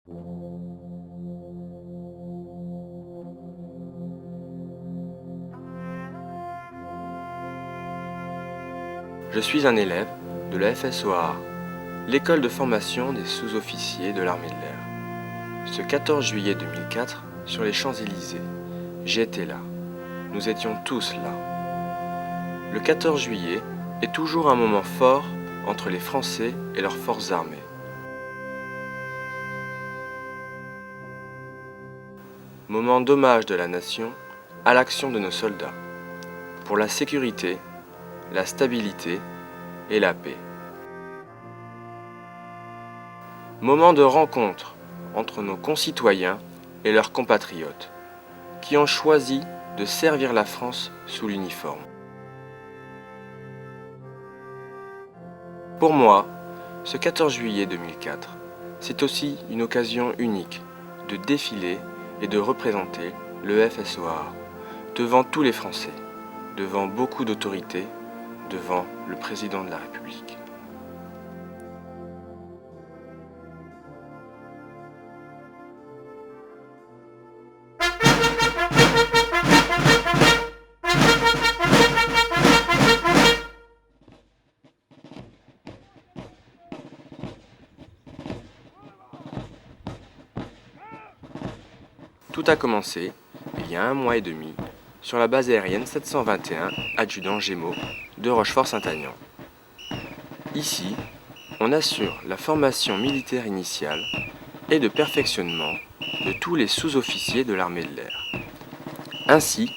Je suis un élève de la FSOA, l'école de formation des sous-officiers de l'armée de l'air. Ce 14 juillet 2004, sur les Champs-Élysées, j'étais là. Nous étions tous là. Le 14 juillet est toujours un moment fort entre les Français et leurs forces armées. Moment d'hommage de la nation à l'action de nos soldats, pour la sécurité, la stabilité et la paix. Moment de rencontre entre nos concitoyens et leurs compatriotes, qui ont choisi de servir la France sous l'uniforme. Pour moi, ce 14 juillet 2004, c'est aussi une occasion unique de défiler et de représenter le FSOA devant tous les Français, devant beaucoup d'autorités, devant le président de la République. Tout a commencé, il y a 1 mois et demi, sur la base aérienne 721, adjudant Gémeaux, de Rochefort-Saint-Aignan. Ici, on assure la formation militaire initiale et de perfectionnement de tous les sous-officiers de l'armée de l'air, ainsi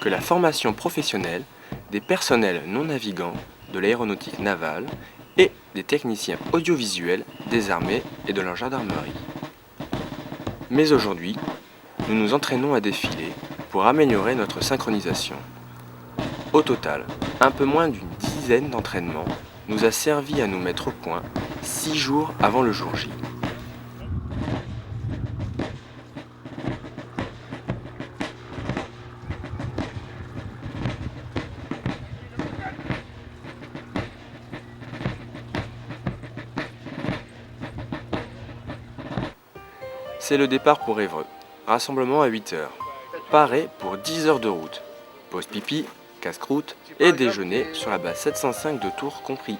que la formation professionnelle des personnels non navigants de l'aéronautique navale et des techniciens audiovisuels des armées et de leur gendarmerie. Mais aujourd'hui, nous nous entraînons à défiler pour améliorer notre synchronisation. Au total, un peu moins d'une dizaine d'entraînements nous a servi à nous mettre au point 6 jours avant le jour J. C'est le départ pour Évreux. Rassemblement à 8 h. Paré pour 10 heures de route. Pause pipi, casse-croûte et déjeuner sur la base 705 de Tours compris.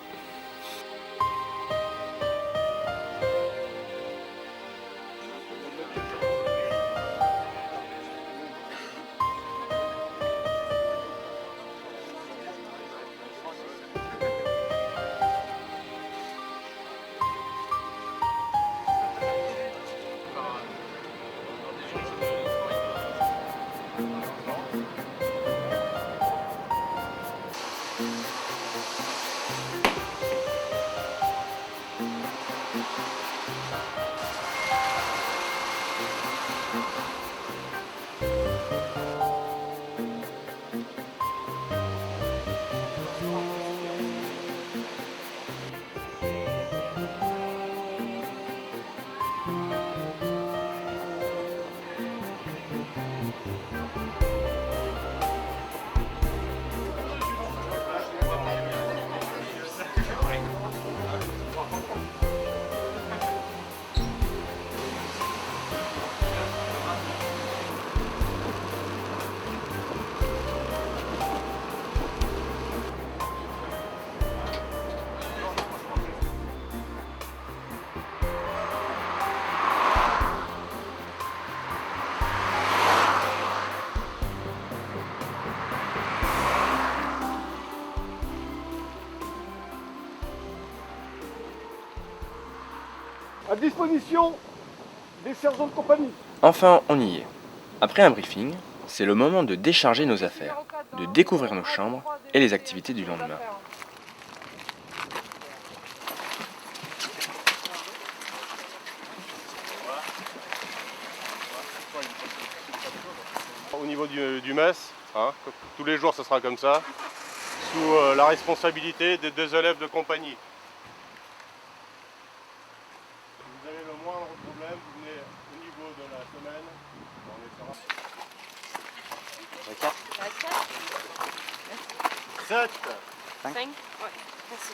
À disposition des sergents de compagnie. Enfin, on y est. Après un briefing, c'est le moment de décharger nos affaires, de découvrir nos chambres et les activités du lendemain. Au niveau du mess, tous les jours ce sera comme ça, sous la responsabilité des 2 élèves de compagnie. Vous avez le moindre problème, vous venez au niveau de la semaine, on essaiera. D'accord. 7. 5. Ouais, merci.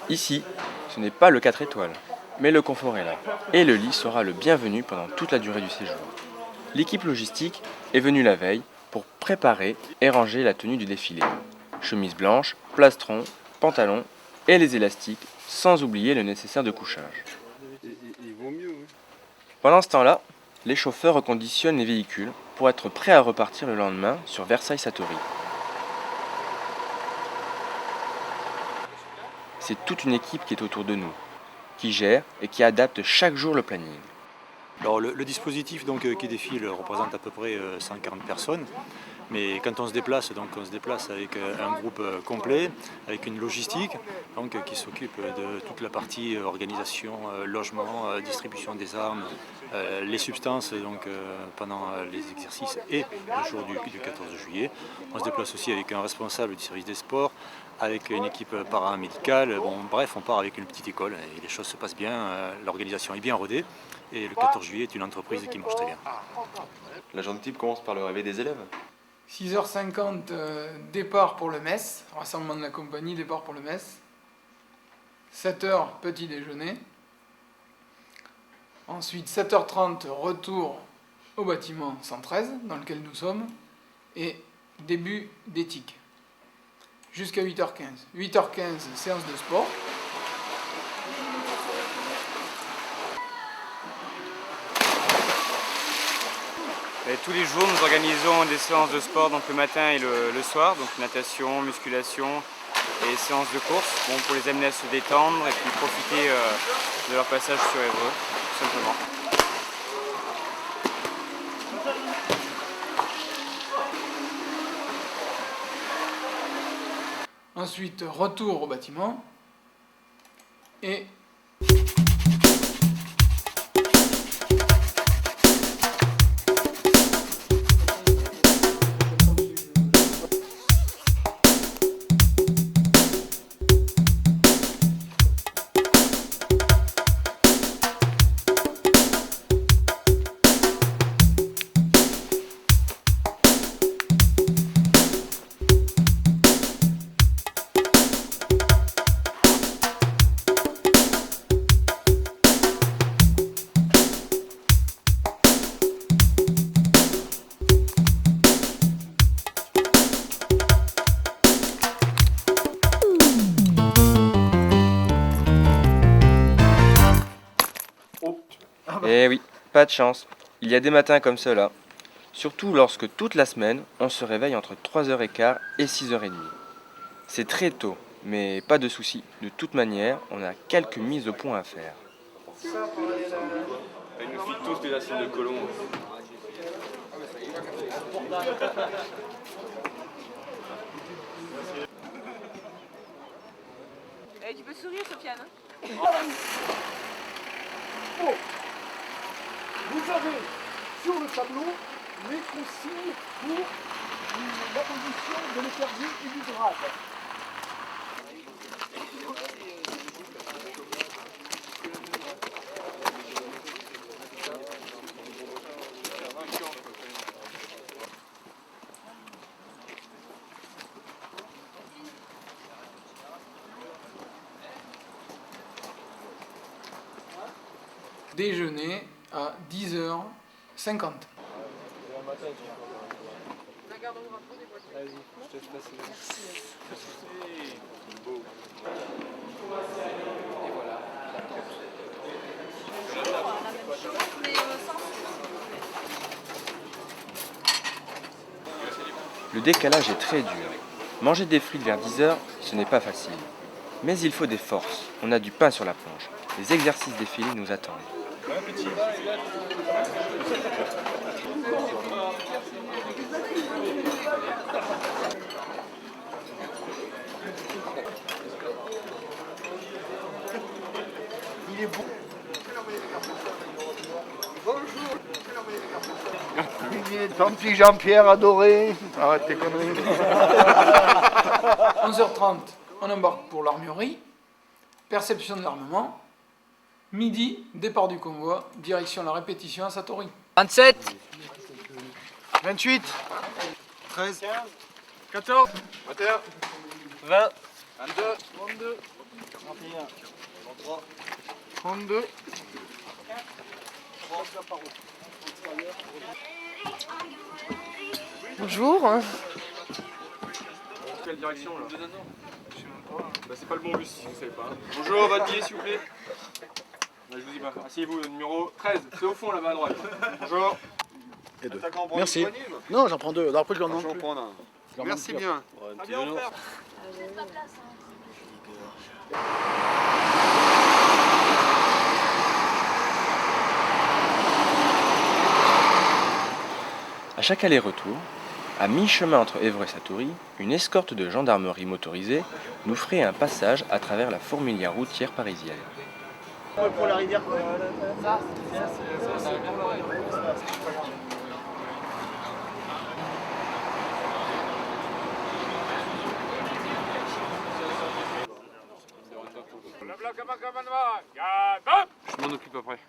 Ici, ce n'est pas le 4 étoiles, mais le confort est là. Et le lit sera le bienvenu pendant toute la durée du séjour. L'équipe logistique est venue la veille pour préparer et ranger la tenue du défilé. Chemise blanche, plastron, pantalon et les élastiques, sans oublier le nécessaire de couchage. Il vaut mieux, oui. Pendant ce temps-là, les chauffeurs reconditionnent les véhicules pour être prêts à repartir le lendemain sur Versailles-Satory. C'est toute une équipe qui est autour de nous, qui gère et qui adapte chaque jour le planning. Alors le dispositif qui défile représente à peu près 140 personnes, mais quand on se déplace avec un groupe complet, avec une logistique qui s'occupe de toute la partie organisation, logement, distribution des armes, les substances pendant les exercices et le jour du 14 juillet. On se déplace aussi avec un responsable du service des sports, avec une équipe paramédicale. Bref, on part avec une petite école et les choses se passent bien, l'organisation est bien rodée. Et le 14 juillet est une entreprise qui marche très bien. La journée type commence par le réveil des élèves. 6h50, départ pour le mess, rassemblement de la compagnie, départ pour le mess. 7h, petit déjeuner. Ensuite, 7h30, retour au bâtiment 113 dans lequel nous sommes. Et début d'éthique. Jusqu'à 8h15. 8h15, séance de sport. Et tous les jours, nous organisons des séances de sport donc le matin et le soir, donc natation, musculation et séances de course pour les amener à se détendre et puis profiter de leur passage sur Évreux, tout simplement. Ensuite, retour au bâtiment et Eh oui, pas de chance. Il y a des matins comme cela. Surtout lorsque toute la semaine, on se réveille entre 3h15 et 6h30. C'est très tôt, mais pas de souci. De toute manière, on a quelques mises au point à faire. Il nous file tous des racines de colombe. Eh, tu peux sourire, Sofiane. Vous avez sur le tableau les consignes pour la position de l'épervier et du grade. déjeuner à 10h50. Le décalage est très dur. Manger des frites vers 10h, ce n'est pas facile. Mais il faut des forces. On a du pain sur la planche. Les exercices défilés nous attendent. Il est bon. Bonjour. Ton petit Jean-Pierre adoré. Arrête tes conneries. 11h30, on embarque pour l'armurerie. Perception de l'armement. Midi, départ du convoi, direction la répétition à Satory. 27, 28. 13. 14. 21, 20, 22, 22. 32. Bonjour. Quelle direction là? Bah, c'est pas le bon bus si vous savez pas. Bonjour, votre billet s'il vous plaît. Bah, je vous dis pas. Asseyez-vous, numéro 13, c'est au fond là-bas à droite. Bonjour. Et deux. Merci. Non, j'en prends deux. Alors après, je leur demande plus. Merci bien. À chaque aller-retour, à mi-chemin entre Évreux et Satory, une escorte de gendarmerie motorisée nous ferait un passage à travers la fourmilière routière parisienne. Pour la rivière. Je m'en occupe après.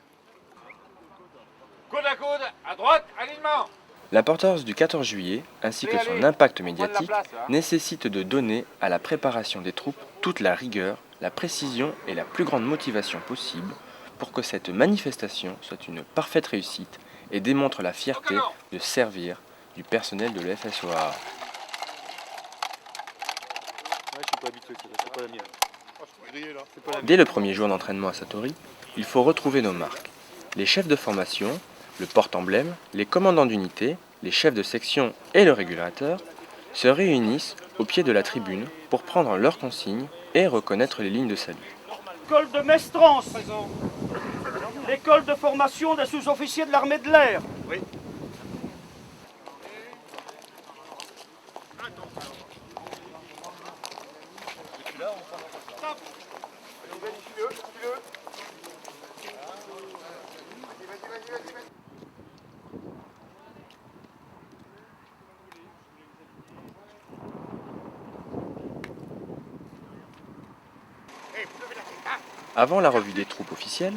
Coude à coude, à droite, alignement. L'importance du 14 juillet, ainsi que son impact médiatique, nécessite de donner à la préparation des troupes toute la rigueur, la précision et la plus grande motivation possible pour que cette manifestation soit une parfaite réussite et démontre la fierté de servir du personnel de l'FSOA. Ouais, je suis pas habitué, c'est pas la mienne. Dès le premier jour d'entraînement à Satory, il faut retrouver nos marques. Les chefs de formation, le porte-emblème, les commandants d'unité, les chefs de section et le régulateur se réunissent au pied de la tribune pour prendre leurs consignes et reconnaître les lignes de salut. L'école de Mestrance. L'école de formation des sous-officiers de l'armée de l'air. Oui. Avant la revue des troupes officielles,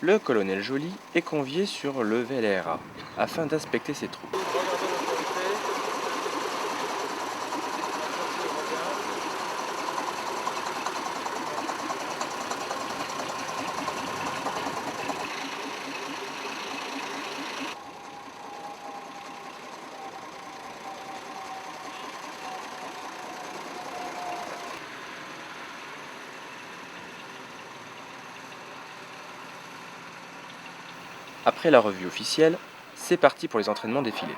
le colonel Joly est convié sur le VLRA afin d'inspecter ses troupes. Après la revue officielle, c'est parti pour les entraînements défilés.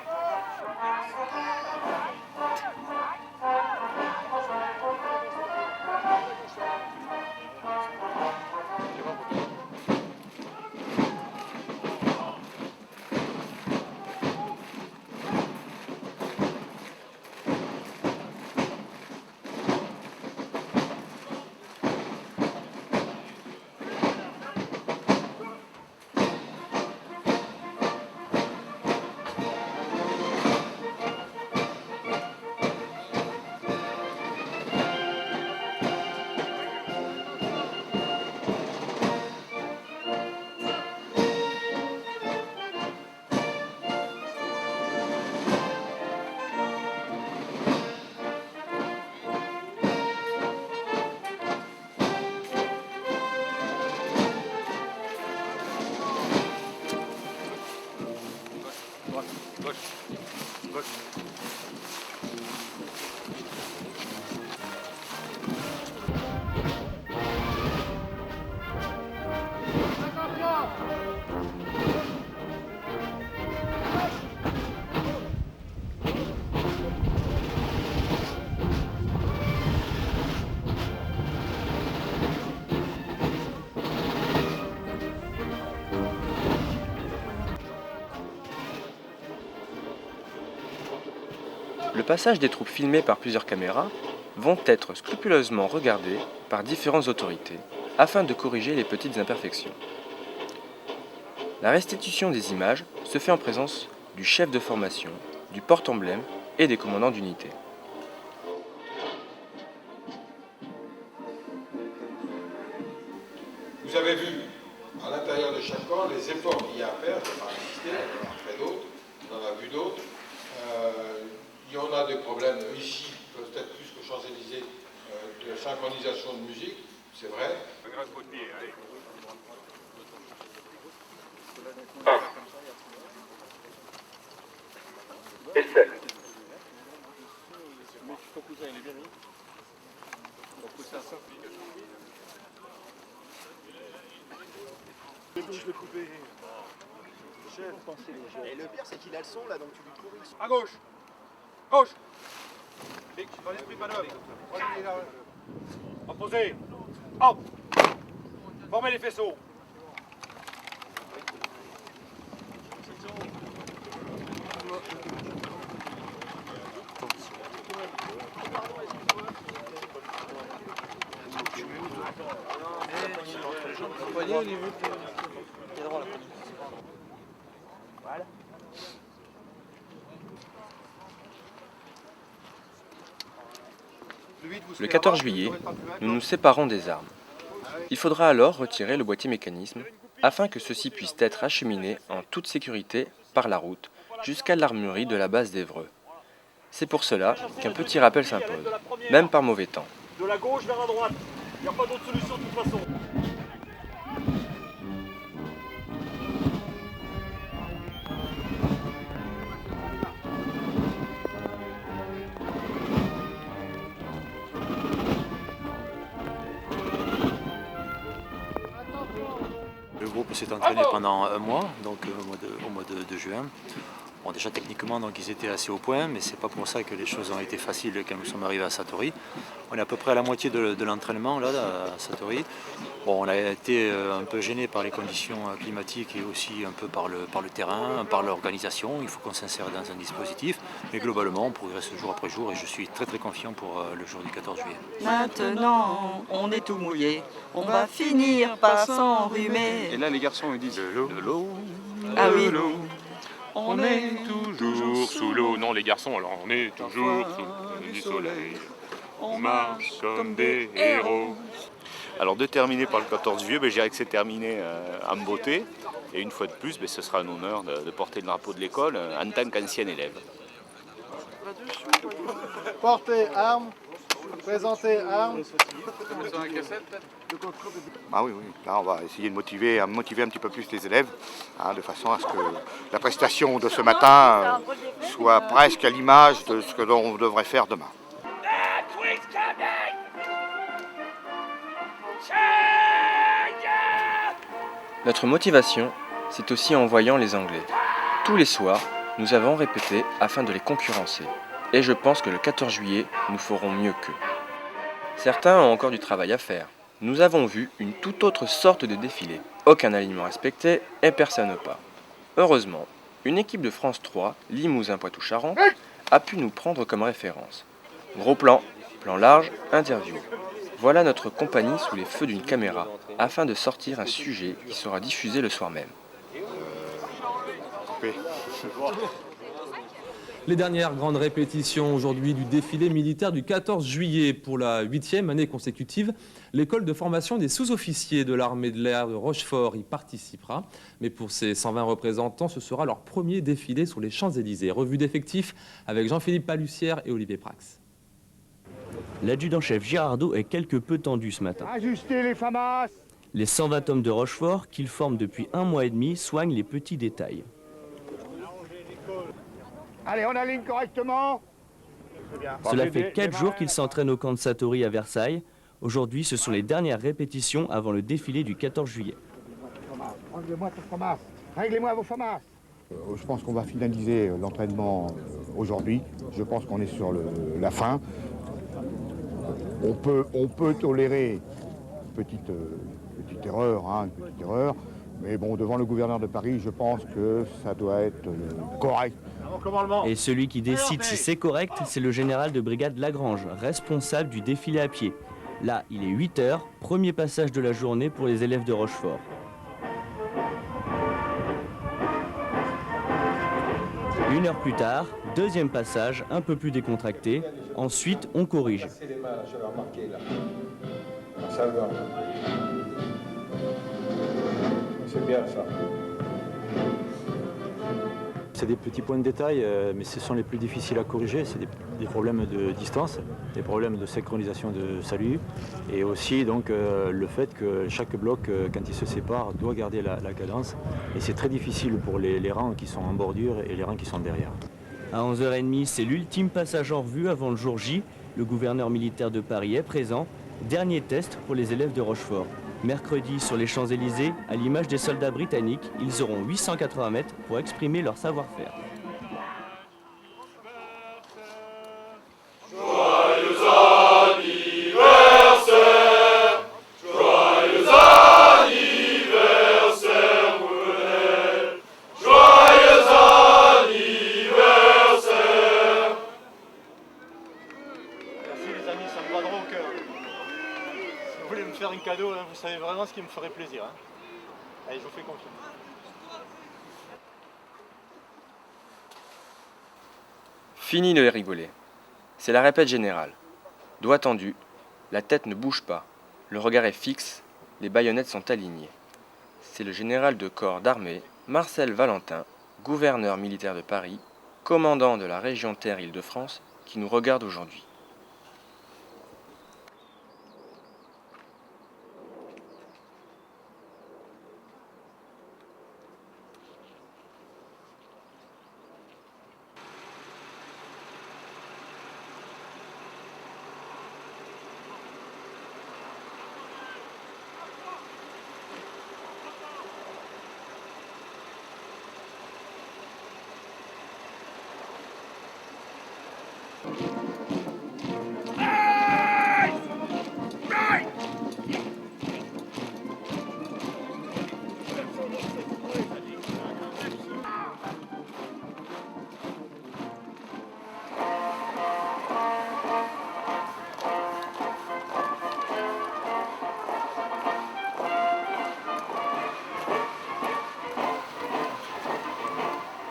Le passage des troupes filmées par plusieurs caméras vont être scrupuleusement regardés par différentes autorités afin de corriger les petites imperfections. La restitution des images se fait en présence du chef de formation, du porte-emblème et des commandants d'unité. Vous avez vu à l'intérieur de chaque corps les efforts qu'il y a à faire, je ne vais pas insister, on en a fait d'autres, on en a vu d'autres. Il y en a des problèmes ici, peut-être plus qu'aux Champs-Élysées, de synchronisation de musique. C'est vrai? Estelle. Ton cousin, il est bien mis. Ton cousin, ça. Et le pire, c'est qu'il a le son là, donc tu lui corriges. À gauche. Gauche. Dans l'esprit de manœuvre. Opposé. Hop. Formez les faisceaux. Le 14 juillet, nous nous séparons des armes. Il faudra alors retirer le boîtier mécanisme afin que ceux-ci puissent être acheminés en toute sécurité par la route jusqu'à l'armurerie de la base d'Évreux. C'est pour cela qu'un petit rappel s'impose, même par mauvais temps. De la gauche vers la droite. Il n'y a pas d'autre solution de toute façon. Le groupe s'est entraîné pendant un mois, donc au mois de juin. Bon, déjà techniquement, donc, ils étaient assez au point, mais c'est pas pour ça que les choses ont été faciles quand nous sommes arrivés à Satori. On est à peu près à la moitié de l'entraînement là, à Satori. Bon, on a été un peu gêné par les conditions climatiques et aussi un peu par le terrain, par l'organisation. Il faut qu'on s'insère dans un dispositif, mais globalement, on progresse jour après jour et je suis très très confiant pour le jour du 14 juillet. Maintenant, on est tout mouillé, on va finir par s'enrhumer. Et là, les garçons, ils disent de l'eau. Ah oui. On est toujours sous l'eau. Non, les garçons, alors on est toujours sous du soleil. On marche comme des héros. Alors de terminer par le 14 juillet, je dirais que c'est terminé en beauté. Et une fois de plus, ce sera un honneur de porter le drapeau de l'école en tant qu'ancien élève. Portez armes, présentez armes. Ah oui, là on va essayer de motiver un petit peu plus les élèves, de façon à ce que la prestation de ce matin soit presque à l'image de ce que l'on devrait faire demain. Notre motivation, c'est aussi en voyant les Anglais. Tous les soirs, nous avons répété afin de les concurrencer. Et je pense que le 14 juillet, nous ferons mieux qu'eux. Certains ont encore du travail à faire. Nous avons vu une toute autre sorte de défilé. Aucun alignement respecté et personne au pas. Heureusement, une équipe de France 3, Limousin-Poitou-Charentes, a pu nous prendre comme référence. Gros plan, plan large, interview. Voilà notre compagnie sous les feux d'une caméra, afin de sortir un sujet qui sera diffusé le soir même. Les dernières grandes répétitions aujourd'hui du défilé militaire du 14 juillet. Pour la 8e année consécutive, l'école de formation des sous-officiers de l'armée de l'air de Rochefort y participera. Mais pour ces 120 représentants, ce sera leur premier défilé sur les Champs-Élysées. Revue d'effectifs avec Jean-Philippe Palussière et Olivier Prax. L'adjudant-chef Girardot est quelque peu tendu ce matin. Ajustez les FAMAS. Les 120 hommes de Rochefort, qu'il forme depuis un mois et demi, soignent les petits détails. Allez, on aligne correctement. Cela fait 4 jours qu'ils s'entraînent au camp de Satori à Versailles. Aujourd'hui, ce sont les dernières répétitions avant le défilé du 14 juillet. Réglez-moi ton FAMAS. Réglez-moi vos FAMAS. Je pense qu'on va finaliser l'entraînement aujourd'hui. Je pense qu'on est sur la fin. On peut tolérer une petite erreur, mais bon, devant le gouverneur de Paris, je pense que ça doit être correct. Et celui qui décide si c'est correct, c'est le général de brigade Lagrange, responsable du défilé à pied. Là, il est 8 h, premier passage de la journée pour les élèves de Rochefort. Une heure plus tard, deuxième passage, un peu plus décontracté. Ensuite, on corrige. C'est bien ça. C'est des petits points de détail, mais ce sont les plus difficiles à corriger. C'est des problèmes de distance, des problèmes de synchronisation de salut, et aussi donc, le fait que chaque bloc, quand il se sépare, doit garder la cadence. Et c'est très difficile pour les rangs qui sont en bordure et les rangs qui sont derrière. À 11h30, c'est l'ultime passage en revue avant le jour J. Le gouverneur militaire de Paris est présent. Dernier test pour les élèves de Rochefort. Mercredi, sur les Champs-Élysées, à l'image des soldats britanniques, ils auront 880 mètres pour exprimer leur savoir-faire. Cadeau, hein, vous savez vraiment ce qui me ferait plaisir. Hein. Allez, je vous fais confiance. Fini de rigoler. C'est la répète générale. Doigt tendu, la tête ne bouge pas, le regard est fixe, les baïonnettes sont alignées. C'est le général de corps d'armée, Marcel Valentin, gouverneur militaire de Paris, commandant de la région Terre Île-de-France, qui nous regarde aujourd'hui.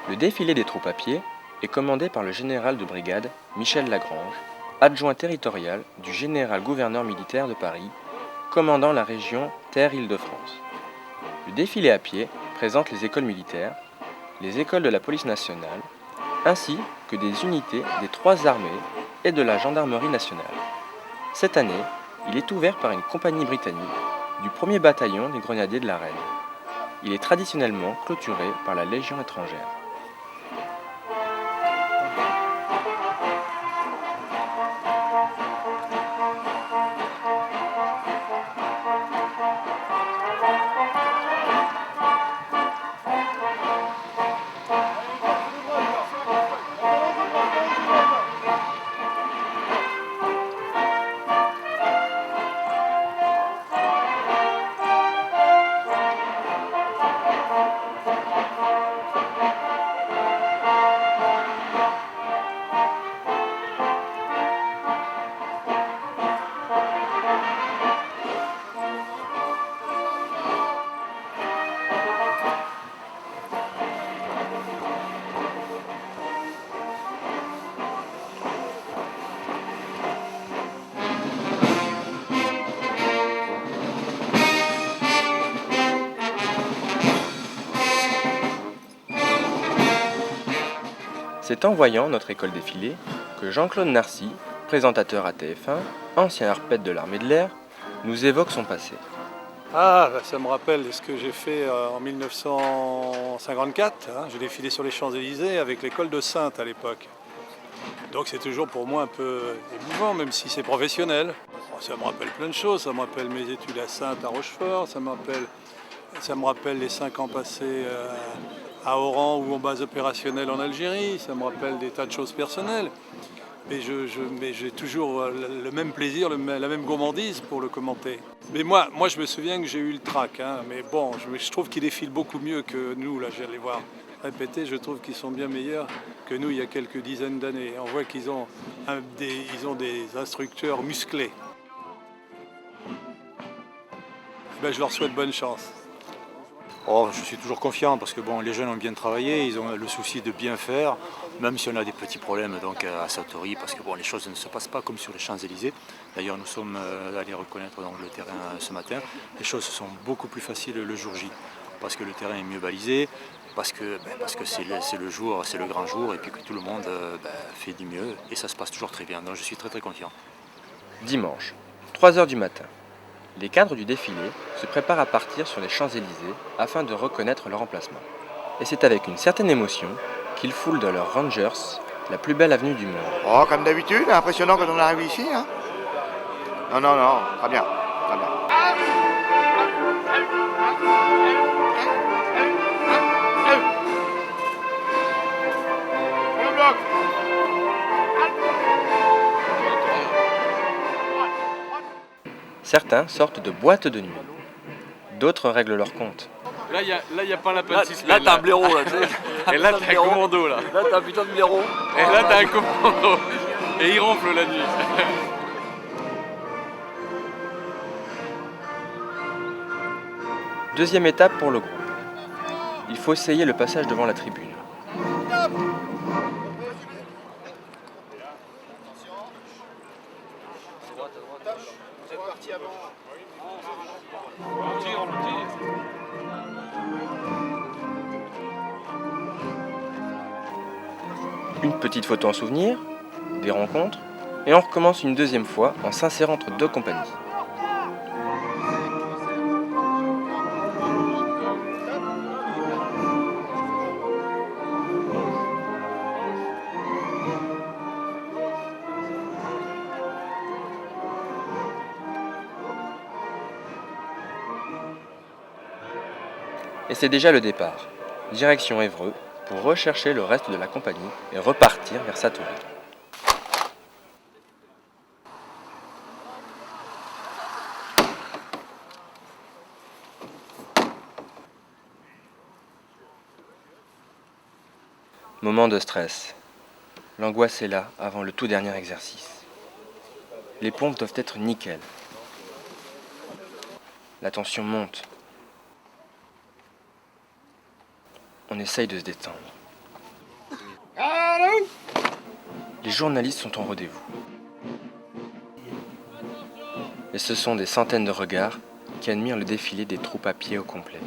Le défilé des troupes à pied est commandé par le général de brigade Michel Lagrange, adjoint territorial du général-gouverneur militaire de Paris, commandant la région Terre-Île-de-France. Le défilé à pied présente les écoles militaires, les écoles de la police nationale, ainsi que des unités des 3 armées et de la gendarmerie nationale. Cette année, il est ouvert par une compagnie britannique du 1er bataillon des grenadiers de la Reine. Il est traditionnellement clôturé par la Légion étrangère. C'est en voyant notre école défiler que Jean-Claude Narcy, présentateur à TF1, ancien harpette de l'armée de l'air, nous évoque son passé. Ah, ça me rappelle ce que j'ai fait en 1954. J'ai défilé sur les Champs-Élysées avec l'école de Sainte à l'époque. Donc c'est toujours pour moi un peu émouvant, même si c'est professionnel. Ça me rappelle plein de choses. Ça me rappelle mes études à Sainte, à Rochefort. Ça me rappelle les 5 ans passés à Oran ou en base opérationnelle en Algérie. Ça me rappelle des tas de choses personnelles. Mais j'ai toujours le même plaisir, la même gourmandise pour le commenter. Mais moi je me souviens que j'ai eu le trac. Mais bon, je trouve qu'ils défilent beaucoup mieux que nous. Là, j'allais voir répéter, je trouve qu'ils sont bien meilleurs que nous il y a quelques dizaines d'années. On voit qu'ils ont des instructeurs musclés. Je leur souhaite bonne chance. Oh, je suis toujours confiant parce que bon, les jeunes ont bien travaillé, ils ont le souci de bien faire, même si on a des petits problèmes donc, à Satory, parce que bon, les choses ne se passent pas comme sur les Champs-Élysées. D'ailleurs, nous sommes allés reconnaître donc, le terrain ce matin. Les choses sont beaucoup plus faciles le jour J, parce que le terrain est mieux balisé, parce que c'est le jour, c'est le grand jour, et puis que tout le monde fait du mieux, et ça se passe toujours très bien. Donc je suis très confiant. Dimanche, 3 h du matin. Les cadres du défilé se préparent à partir sur les Champs-Élysées afin de reconnaître leur emplacement. Et c'est avec une certaine émotion qu'ils foulent dans leurs Rangers la plus belle avenue du monde. Oh, comme d'habitude, impressionnant quand on arrive ici. Hein. Non, très bien, très bien. Certains sortent de boîtes de nuit. D'autres règlent leur compte. Là, il n'y a pas la peine. Là, t'as un blaireau, là, tu sais. Et là, t'as un commando, là. Là, t'as un putain de blaireau. Et là, t'as un commando. Et il ronfle la nuit. Deuxième étape pour le groupe. Il faut essayer le passage devant la tribune. Une petite photo en souvenir, des rencontres, et on recommence une deuxième fois en s'insérant entre deux compagnies. Et c'est déjà le départ. Direction Évreux pour rechercher le reste de la compagnie et repartir vers Satory. Moment de stress. L'angoisse est là avant le tout dernier exercice. Les pompes doivent être nickel. La tension monte. On essaye de se détendre. Les journalistes sont au rendez-vous. Et ce sont des centaines de regards qui admirent le défilé des troupes à pied au complet.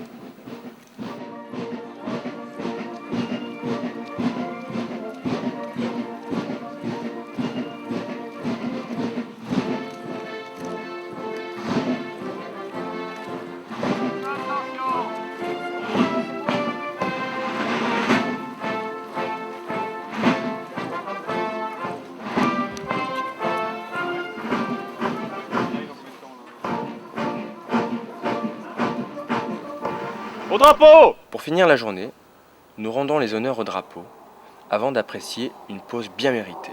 Au drapeau! Pour finir la journée, nous rendons les honneurs au drapeau avant d'apprécier une pause bien méritée.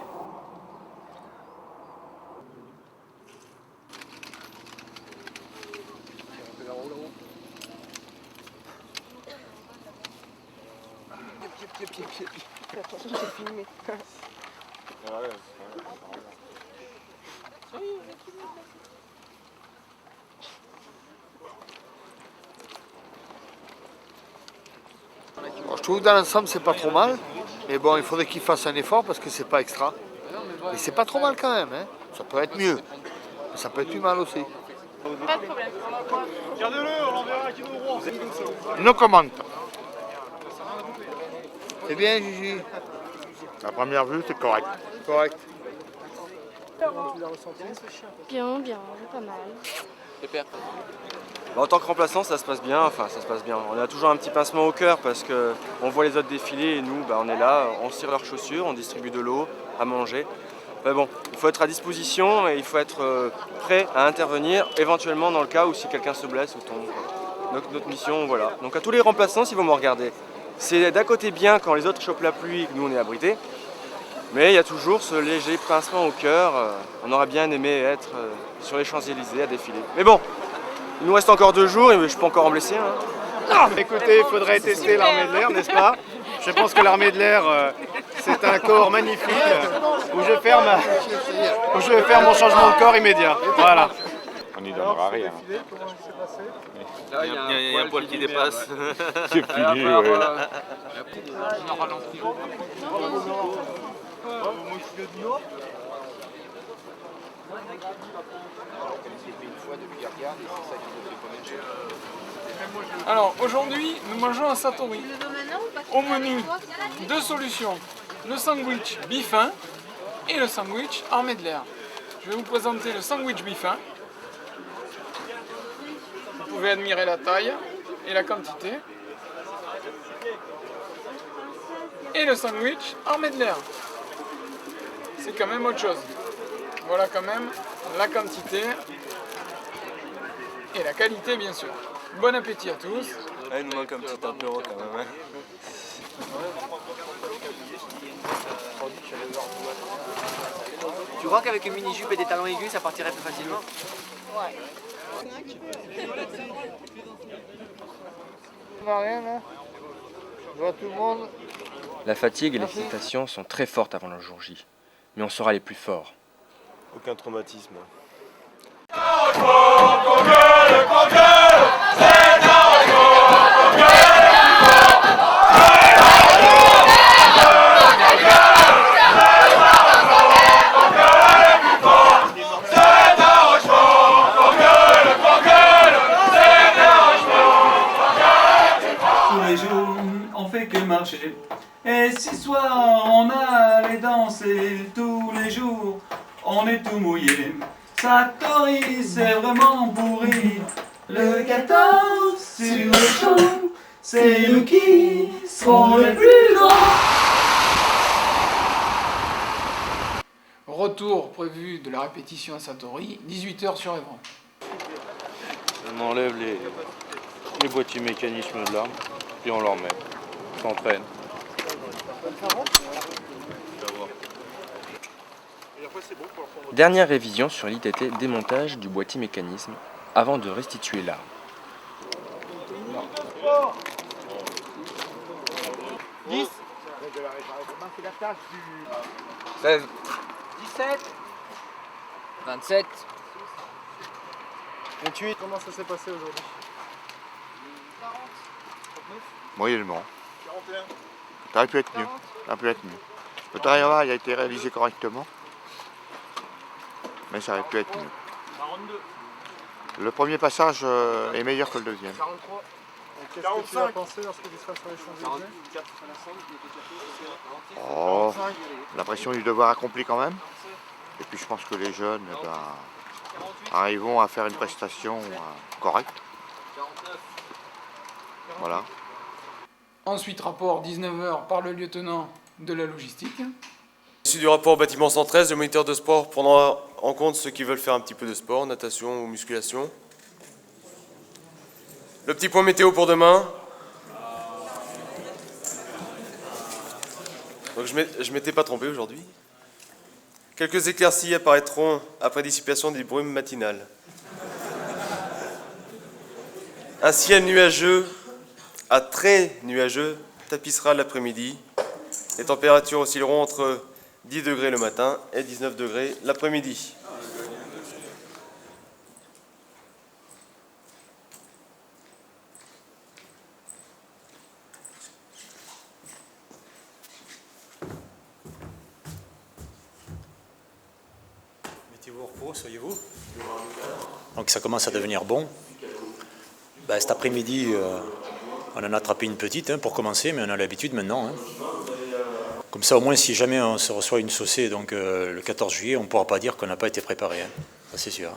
Attention, c'est filmé. Je trouve que dans l'ensemble c'est pas trop mal, mais bon il faudrait qu'ils fassent un effort parce que c'est pas extra. Mais c'est pas trop mal quand même, hein. Ça peut être mieux, mais ça peut être plus mal aussi. Pas de problème. Regardez-le, on l'enverra à qui nous rend. No comment. C'est bien Gigi. La première vue, c'est correct. Correct. Bien, pas mal. Super. En tant que remplaçant, ça se passe bien, On a toujours un petit pincement au cœur parce qu'on voit les autres défiler et nous, on est là, on cire leurs chaussures, on distribue de l'eau, à manger. Mais bon, il faut être à disposition et il faut être prêt à intervenir, éventuellement dans le cas où si quelqu'un se blesse ou tombe. Notre mission, voilà. Donc à tous les remplaçants, si vous me regardez, c'est d'un côté bien quand les autres chopent la pluie et que nous on est abrités, mais il y a toujours ce léger pincement au cœur. On aurait bien aimé être sur les Champs-Élysées à défiler. Mais bon, il nous reste encore 2 jours et je peux encore en blesser. Écoutez, il faudrait tester l'armée de l'air, n'est-ce pas? Je pense que l'armée de l'air, c'est un corps magnifique où je vais faire mon changement de corps immédiat. Voilà. On n'y donnera rien. Là, il y a un poil qui dépasse. C'est fini, ouais. Alors aujourd'hui, nous mangeons un satori. Au menu, deux solutions. Le sandwich bifin et le sandwich armé de l'air. Je vais vous présenter le sandwich bifin. Vous pouvez admirer la taille et la quantité. Et le sandwich armé de l'air. C'est quand même autre chose. Voilà quand même la quantité et la qualité bien sûr. Bon appétit à tous. Ah, il nous manque un petit apéro quand même. Hein. Tu crois qu'avec une mini-jupe et des talons aigus, ça partirait plus facilement? Ouais. On n'a rien là. Je vois tout le monde. La fatigue et l'excitation sont très fortes avant le jour J, mais on sera les plus forts. Aucun traumatisme. Marcher. Et si soir on allait danser tous les jours, on est tout mouillé. Satori, c'est vraiment pourri. Le 14 sur le champ, c'est nous qui serons les plus grands. Retour prévu de la répétition à Satori, 18h sur Évron. On enlève les boîtiers mécanismes de l'arme, puis on leur met. On s'entraîne. Dernière révision sur l'ITT démontage du boîtier mécanisme avant de restituer l'arme. 10 16 17 27 28, comment ça s'est passé aujourd'hui? Moyennement. Ça aurait pu être mieux. Ça aurait pu être mieux. Le travail a été réalisé correctement, mais ça aurait pu être mieux. Le premier passage est meilleur que le deuxième. Qu'est-ce que tu as pensé lorsque tu seras sur les Champs-Élysées? Oh, l'impression du devoir accompli quand même. Et puis je pense que les jeunes arriveront à faire une prestation correcte. Voilà. Ensuite, rapport 19h par le lieutenant de la logistique. Issu du rapport bâtiment 113, le moniteur de sport prendra en compte ceux qui veulent faire un petit peu de sport, natation ou musculation. Le petit point météo pour demain. Donc je m'étais pas trompé aujourd'hui. Quelques éclaircies apparaîtront après dissipation des brumes matinales. Un ciel nuageux à très nuageux tapissera l'après-midi. Les températures oscilleront entre 10 degrés le matin et 19 degrés l'après-midi. Mettez-vous au repos, soyez-vous. Donc ça commence à devenir bon. Ben, cet après-midi, on en a attrapé une petite pour commencer, mais on a l'habitude maintenant. Comme ça, au moins, si jamais on se reçoit une saucée donc, le 14 juillet, on ne pourra pas dire qu'on n'a pas été préparé. Ça, c'est sûr.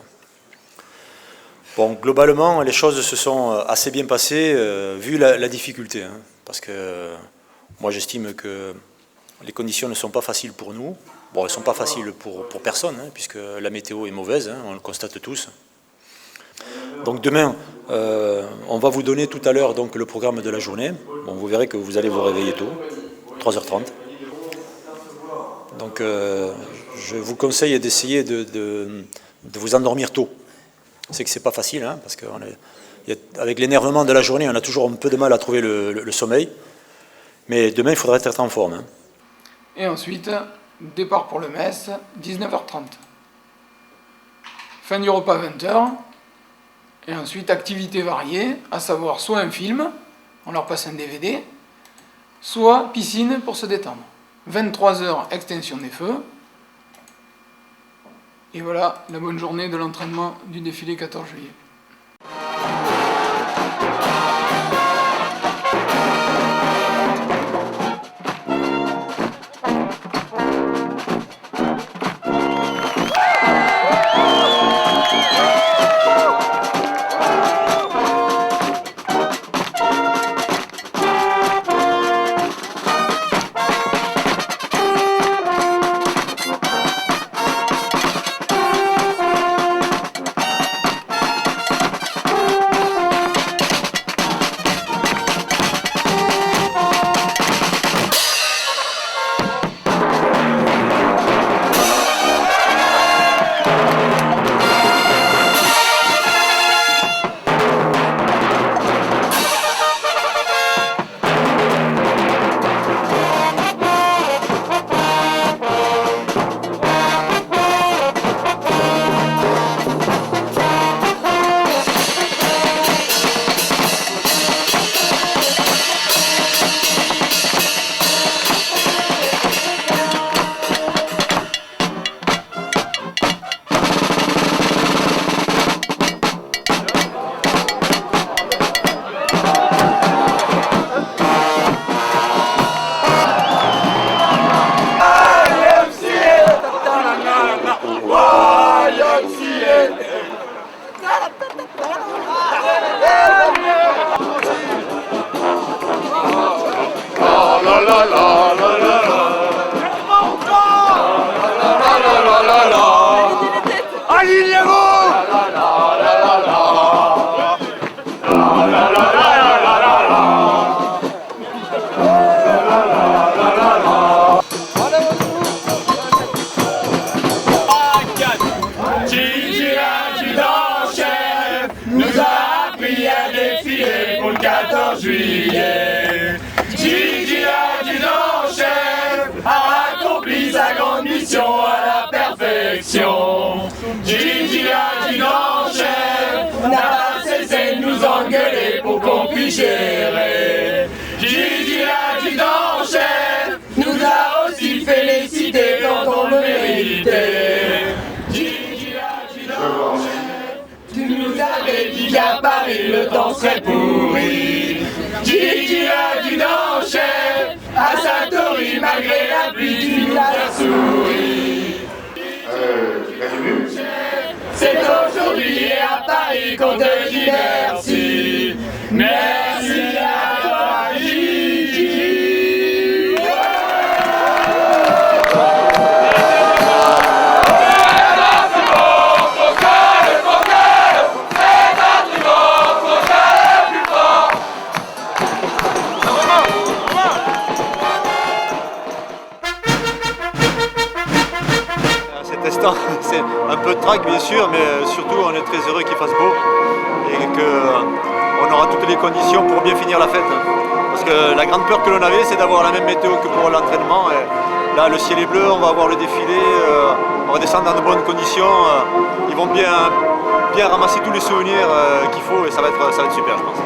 Bon, globalement, les choses se sont assez bien passées, vu la difficulté. Parce que moi, j'estime que les conditions ne sont pas faciles pour nous. Bon, elles ne sont pas faciles pour personne, puisque la météo est mauvaise, on le constate tous. Donc demain, on va vous donner tout à l'heure donc, le programme de la journée. Bon, vous verrez que vous allez vous réveiller tôt, 3h30. Donc je vous conseille d'essayer de vous endormir tôt. C'est que c'est pas facile, parce qu'avec l'énervement de la journée, on a toujours un peu de mal à trouver le sommeil. Mais demain, il faudra être en forme. Et ensuite, départ pour le mess, 19h30. Fin du repas 20h. Et ensuite, activités variées, à savoir soit un film, on leur passe un DVD, soit piscine pour se détendre. 23h, extinction des feux. Et voilà la bonne journée de l'entraînement du défilé 14 juillet. 14 juillet. Gigi l'adjudant-chef a accompli sa grande mission à la perfection. Gigi l'adjudant-chef n'a pas cessé de nous engueuler pour qu'on puisse gérer. Gigi l'adjudant-chef nous a aussi félicité quand on le méritait. Gigi l'adjudant-chef, tu nous avais dit qu'à Paris le temps serait pourri. Gigi l'adjudant-chef, à Satori malgré la pluie tu nous as souri. C'est aujourd'hui et à Paris qu'on te dit merci. Merci à toi Gigi. C'est un peu de trac bien sûr, mais surtout on est très heureux qu'il fasse beau et qu'on aura toutes les conditions pour bien finir la fête. Parce que la grande peur que l'on avait, c'est d'avoir la même météo que pour l'entraînement. Là le ciel est bleu, on va avoir le défilé, on va descendre dans de bonnes conditions. Ils vont bien ramasser tous les souvenirs qu'il faut et ça va être super je pense.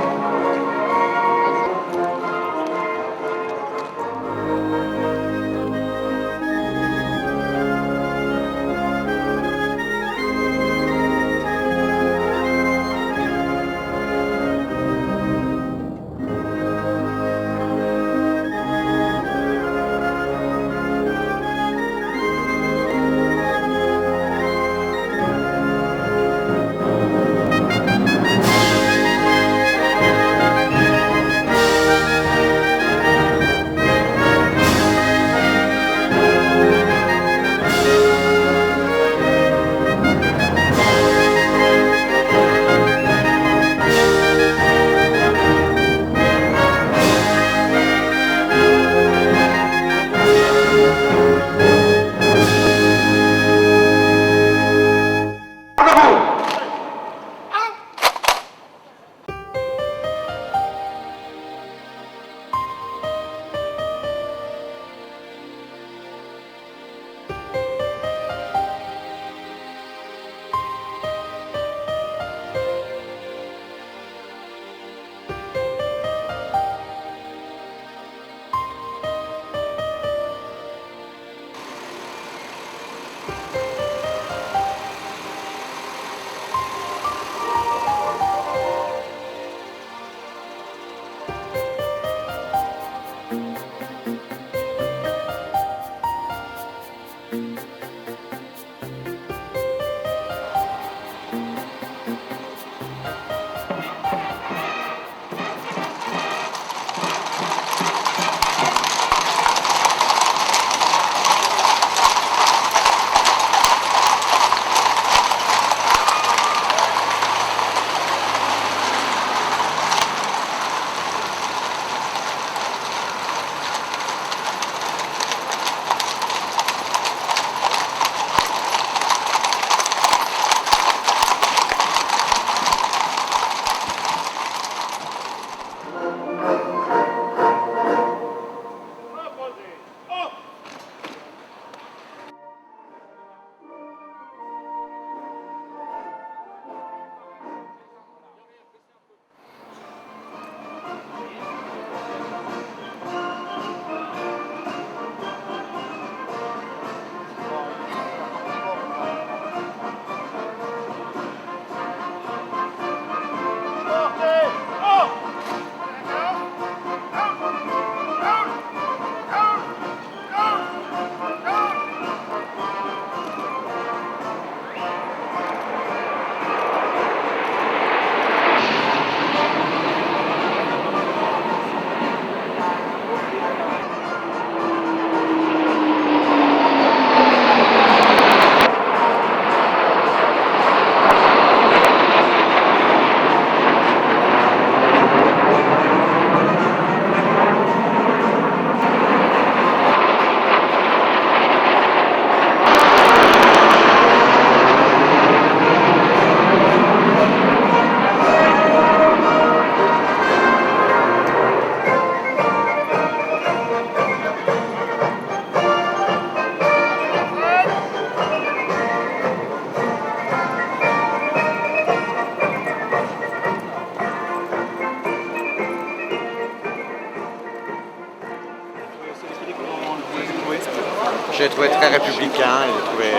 je l'ai trouvé très républicain, je l'ai trouvé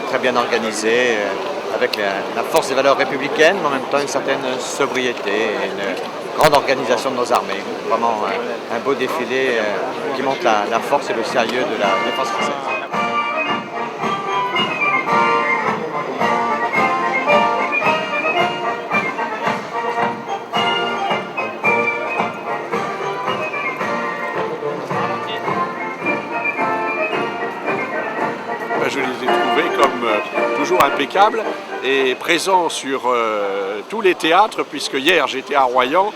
très bien organisé, avec la force des valeurs républicaines, mais en même temps une certaine sobriété et une grande organisation de nos armées. Vraiment un beau défilé qui montre la force et le sérieux de la défense française. Je les ai trouvés comme toujours impeccables et présents sur tous les théâtres, puisque hier j'étais à Royan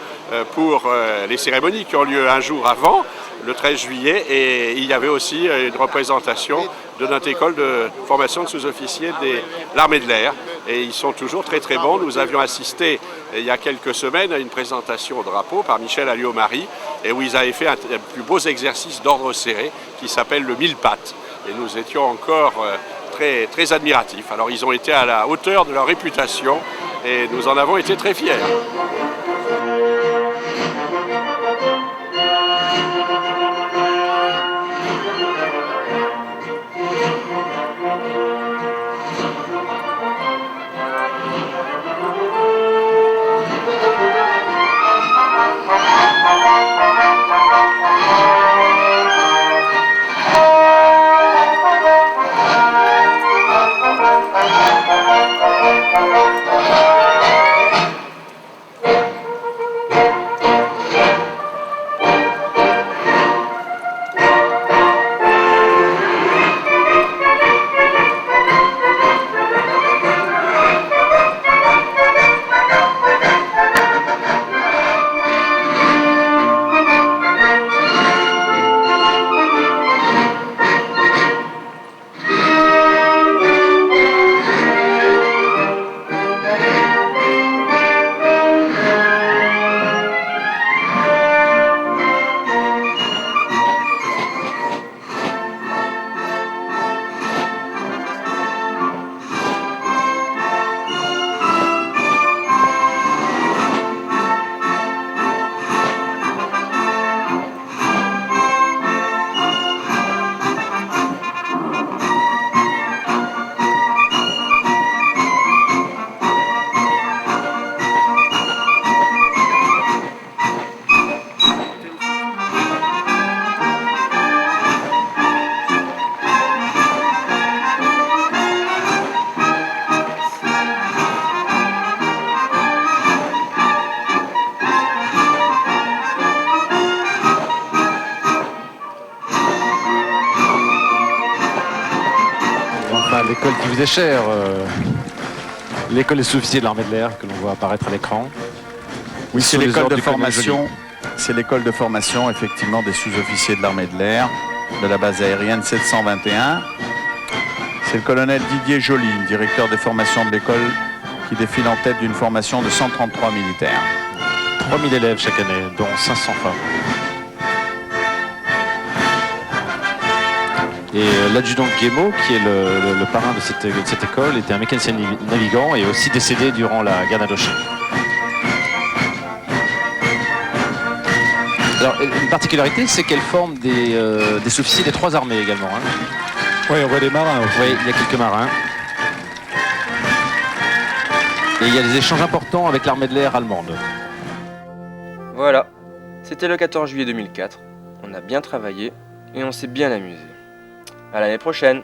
pour les cérémonies qui ont lieu un jour avant, le 13 juillet, et il y avait aussi une représentation de notre école de formation de sous-officiers de l'armée de l'air. Et ils sont toujours très très bons. Nous avions assisté il y a quelques semaines à une présentation au drapeau par Michel Alliot-Marie, et où ils avaient fait un des plus beaux exercices d'ordre serré qui s'appelle le mille pattes. Et nous étions encore très, très admiratifs. Alors ils ont été à la hauteur de leur réputation et nous en avons été très fiers. L'école qui vous est chère, l'école des sous-officiers de l'armée de l'air que l'on voit apparaître à l'écran. Oui, c'est l'école de formation. C'est l'école de formation effectivement des sous-officiers de l'armée de l'air de la base aérienne 721. C'est le colonel Didier Joly, directeur des formations de l'école, qui défile en tête d'une formation de 133 militaires. 3000 élèves chaque année, dont 500 femmes. Et l'adjudant Guémeau, qui est le parrain de cette école, était un mécanicien navigant et aussi décédé durant la guerre d'Indochine. Alors, une particularité, c'est qu'elle forme des sous-officiers des trois armées également. Hein. Oui, on voit des marins. Oui, il y a quelques marins. Et il y a des échanges importants avec l'armée de l'air allemande. Voilà, c'était le 14 juillet 2004. On a bien travaillé et on s'est bien amusé. À l'année prochaine!